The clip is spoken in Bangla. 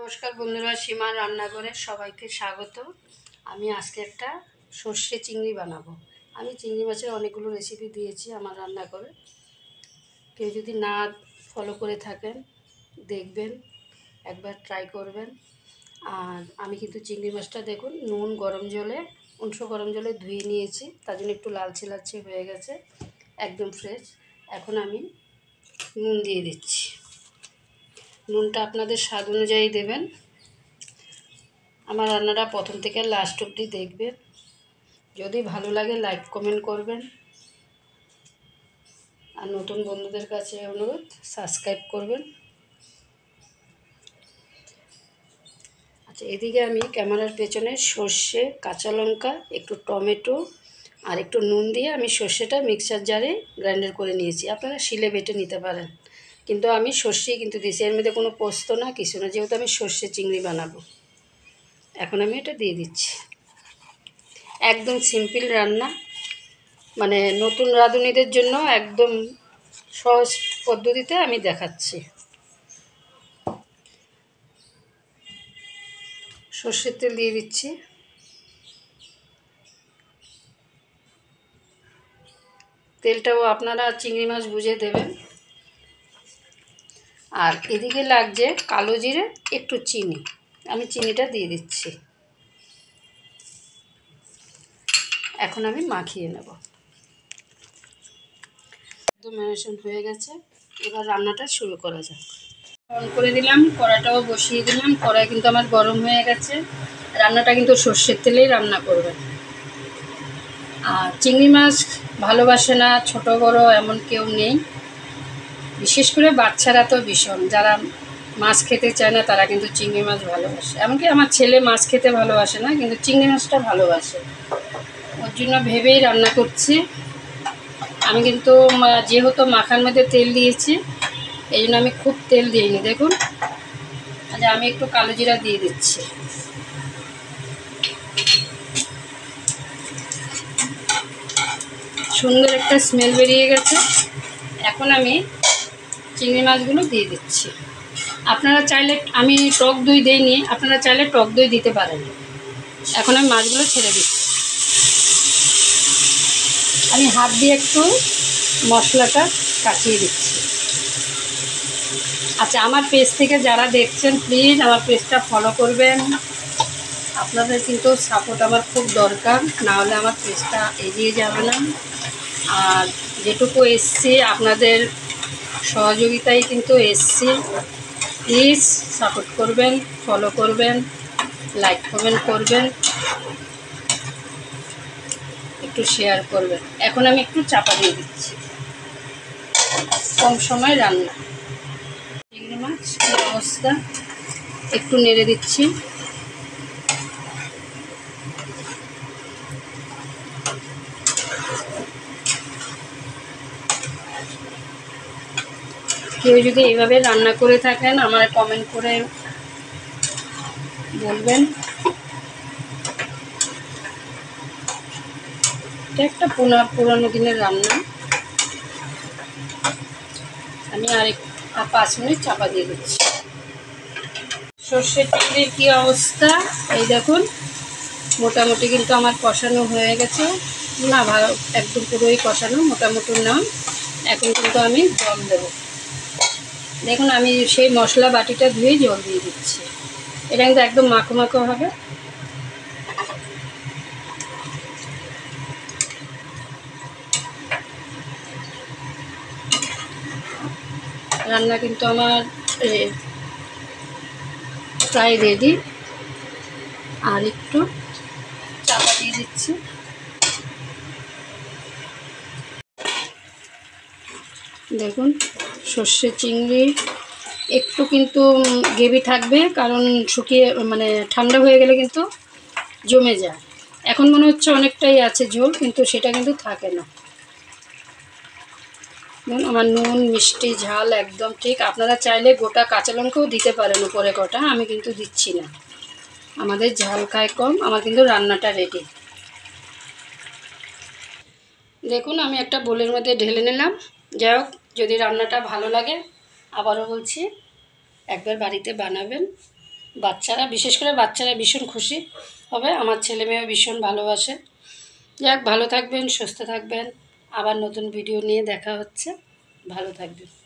নমস্কার বন্ধুরা, সীমার রান্নাঘরে সবাইকে স্বাগত। আমি আজকে একটা সর্ষে চিংড়ি বানাবো। আমি চিংড়ি মাছের অনেকগুলো রেসিপি দিয়েছি আমার রান্নাঘরে। কেউ যদি না ফলো করে থাকেন দেখবেন, একবার ট্রাই করবেন। আর আমি কিন্তু চিংড়ি মাছটা দেখুন নুন গরম জলে গরম জলে ধুয়ে নিয়েছি, তার জন্য একটু লালচে লালচে হয়ে গেছে, একদম ফ্রেশ। এখন আমি নুন দিয়ে দিচ্ছি। নুনটা আপনাদের স্বাদ অনুযায়ী দেবেন। আমার রান্নাটা প্রথম থেকে লাস্ট অবধি দেখবেন। যদি ভালো লাগে লাইক কমেন্ট করবেন, আর নতুন বন্ধুদের কাছে অনুরোধ সাবস্ক্রাইব করবেন। আচ্ছা, এদিকে আমি ক্যামেরার পেছনে সর্ষে, কাঁচা লঙ্কা, একটু টমেটো আর একটু নুন দিয়ে আমি সর্ষেটা মিক্সার জারে গ্রাইন্ডার করে নিয়েছি। আপনারা শিলে বেটে নিতে পারেন, কিন্তু আমি সর্ষেই কিন্তু দিয়েছি, এর মধ্যে কোনো পোস্ত না কিছু না, যেহেতু আমি সর্ষে চিংড়ি বানাবো। এখন আমি এটা দিয়ে দিচ্ছি। একদম সিম্পল রান্না, মানে নতুন রাঁধুনিদের জন্য একদম সহজ পদ্ধতিতে আমি দেখাচ্ছি। সর্ষের তেল দিয়ে দিচ্ছি। তেলটাও আপনারা চিংড়ি মাছ বুঝে দেবেন। আর এদিকে লাগছে কালো জিরে, একটু চিনি, আমি চিনিটা দিয়ে দিচ্ছি। এখন আমি মাখিয়ে নেব। একদম ম্যারিনেশন হয়ে গেছে, এবার রান্নাটা শুরু করা যাক। অন করে দিলাম, কড়াটাও বসিয়ে দিলাম। কড়াই কিন্তু আমার গরম হয়ে গেছে। রান্নাটা কিন্তু সর্ষের তেলেই রান্না করবেন। আর চিংড়ি মাছ ভালোবাসে না ছোট বড় এমন কেউ নেই, বিশেষ করে বাচ্চারা তো ভীষণ, যারা মাছ খেতে চায় না তারা কিন্তু চিংড়ি মাছ ভালোবাসে। এমনকি আমার ছেলে মাছ খেতে ভালোবাসে না, কিন্তু চিংড়ি মাছটা ভালোবাসে, ওর জন্য ভেবেই রান্না করছি। আমি কিন্তু যেহেতু মাখার মধ্যে তেল দিয়েছি, এই জন্য আমি খুব তেল দিইনি। দেখুন, আচ্ছা, আমি একটু কালো জিরা দিয়ে দিচ্ছি। সুন্দর একটা স্মেল বেরিয়ে গেছে। এখন আমি চিংড়ি মাছগুলো দিয়ে দিচ্ছি। আপনারা চাইলে, আমি টক দই দিইনি, আপনারা চাইলে টক দই দিতে পারেন। এখন আমি মাছগুলো ছেড়ে দিচ্ছি। আমি হাত দিয়ে একটু মশলাটা কাটিয়ে দিচ্ছি। আচ্ছা, আমার পেজ থেকে যারা দেখছেন প্লিজ আমার পেজটা ফলো করবেন। আপনাদের কিন্তু সাপোর্ট আমার খুব দরকার, না হলে আমার পেজটা এগিয়ে যাবে না। আর যেটুকু এসছি আপনাদের সহযোগিতায় কিন্তু এসছি। প্লিজ সাপোর্ট করবেন, ফলো করবেন, লাইক কমেন্ট করবেন, একটু শেয়ার করবেন। এখন আমি একটু চাপা দিয়ে দিচ্ছি। কম সময় রান্না। চিংড়ি মাছ এই অবস্থা, একটু নেড়ে দিচ্ছি। কেউ যদি এইভাবে রান্না করে থাকেন আমার কমেন্ট করে বলবেন। এটা একটা পুরানো দিনের রান্না। আমি আর 5 মিনিট চাপা দিয়ে দিচ্ছি। সর্ষের চিংড়ির কী অবস্থা এই দেখুন, মোটামুটি কিন্তু আমার কষানো হয়ে গেছে। না ভালো, একদম পুরোই কষানো, মোটামুটি না। এখন কিন্তু আমি জল দেব। দেখুন, আমি সেই মশলা বাটিটা ধুয়ে জল দিয়ে দিচ্ছি। এটা কিন্তু একদম মাখো মাখো হবে। রান্না কিন্তু আমার প্রায় রেডি। আর একটু চাপা দিয়ে দিচ্ছি। দেখুন, সর্ষে চিংড়ি একটু কিন্তু গ্রেভি থাকবে, কারণ শুকিয়ে মানে ঠান্ডা হয়ে গেলে কিন্তু জমে যায়। এখন মনে হচ্ছে অনেকটাই আছে ঝোল, কিন্তু সেটা কিন্তু থাকে না। আমার নুন মিষ্টি ঝাল একদম ঠিক। আপনারা চাইলে গোটা কাঁচা লঙ্কাও দিতে পারেন উপরে কটা, আমি কিন্তু দিচ্ছি না। আমাদের ঝাল খায় কম। আমার কিন্তু রান্নাটা রেডি। দেখুন, আমি একটা বোলের মধ্যে ঢেলে নিলাম। যাই হোক, যদি রান্নাটা ভালো লাগে আবারও বলছি একবার বাড়িতে বানাবেন, বাচ্চারা, বিশেষ করে বাচ্চারা ভীষণ খুশি হবে, আমার ছেলে মেয়েও ভীষণ ভালোবাসে। যাক, ভালো থাকবেন, সুস্থ থাকবেন, আবার নতুন ভিডিও নিয়ে দেখা হচ্ছে, ভালো থাকবেন।